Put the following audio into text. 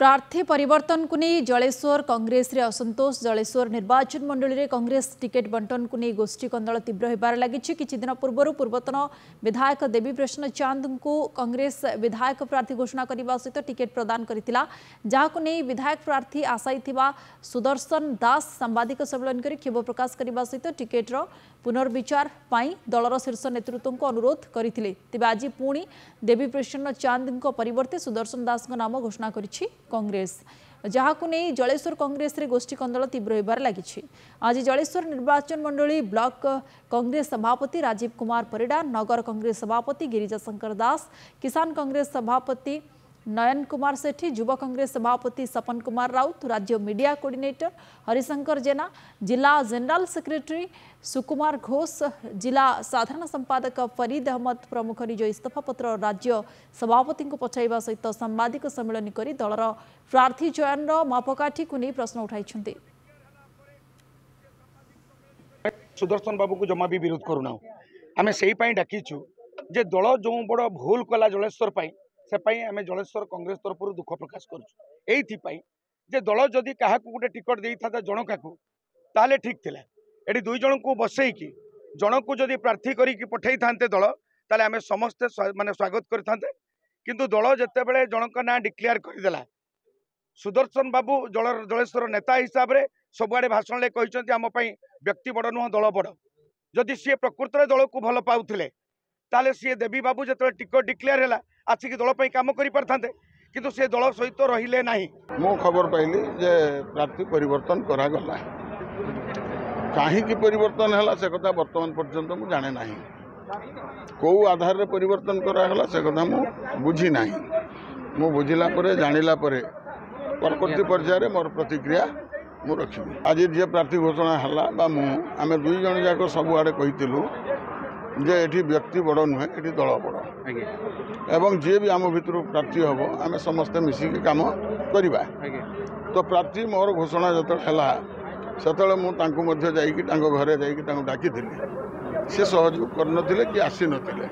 प्रार्थी परिवर्तन को नहीं जलेश्वर कांग्रेस रे असंतोष जलेश्वर निर्वाचन मंडली रे कांग्रेस टिकेट बंटन को नहीं गोष्ठी कंदल तीव्र होबार लगी किछि दिन पूर्व पूर्वतन विधायक देवी प्रश्न चांद को कांग्रेस विधायक प्रार्थी घोषणा करने सहित टिकेट प्रदान करथिला जाहाको नहीं विधायक प्रार्थी आशायी थिबा सुदर्शन दास सांबादिक सम्मेलन कर क्षोभ प्रकाश करने सहित टिकेट पुनर्विचार पाई दलर शीर्ष नेतृत्व को अनुरोध करथिले। तेबे आज पुणी देवी प्रसन्न चांद परिवर्ते सुदर्शन दास नाम घोषणा करिछि कांग्रेस जहां नहीं जलेश्वर कांग्रेस रे गोष्ठी कंदल तीव्र होबार लगी। आज जलेश्वर निर्वाचन मंडली ब्लॉक कांग्रेस सभापति राजीव कुमार परिडा, नगर कांग्रेस सभापति गिरिजा शंकर दास, किसान कांग्रेस सभापति नयन कुमार सेठी, युवा कांग्रेस सभापति सपन कुमार राउत, राज्य मीडिया कोऑर्डिनेटर हरिशंकर जेना, जिला जनरल सेक्रेटरी सुकुमार घोष, जिला साधारण संपादक फरीद अहमद प्रमुख निज इस्तीफा पत्र राज्य सभापति को पठाइबा सहित सांबादिक सम्मेलन कर दलर प्रार्थी चयन मापकाठी को नहीं प्रश्न उठाई। सुदर्शन बाबू को जमा भी विरोध करूना आम से डाकीचु जे दल जो बड़ भूल कला जलेश्वर से आम जलेश्वर कांग्रेस तरफ दुख प्रकाश करुँ जे दल जदि क्या गोटे टिकट दे था जन क्या ताले ठीक थिला एटी दुई जन को बसईकी जन को जदि प्रार्थी करी पठे था दल ताले आम समस्ते माने स्वागत करते किंतु दल जिते बड़े जनक ना डिक्लेयर करदेला सुदर्शन बाबू जलेश्वर नेता हिसाब से सबुआड़े भाषण कहते आम व्यक्ति बड़ नुह दल बड़ जदि सी प्रकृत में दल को भल पाउथिले ताले सी देवी बाबू जो टिकट डिक्लेयर है आसिक दल काम करते किंतु से दल सहित रहिले नहीं। मो खबर पाइली जे प्रार्थी परिवर्तन करागला कहीं परिवर्तन है से कथा वर्तमान पर्यंत मुझे जाने ना कौ आधार रे परिवर्तन करागला से कथा मु बुझी ना मु बुझिला परे जानिला परे परवर्ती पर्यायर मोर प्रतिक्रिया मु रखी। आज जे प्रार्थी घोषणा है आम दुई जन जाक सबुआड़े कहीलु जे एठी व्यक्ति बड़ नुहे एठी दल बड़ एवं जी भी आम भितर प्रार्थी हम आम समस्ते मिसिक काम करवा तो प्रार्थी मोर घोषणा जो है मुझे घरे जाकि डाकी से सहयोग कर कि आसी नथिले।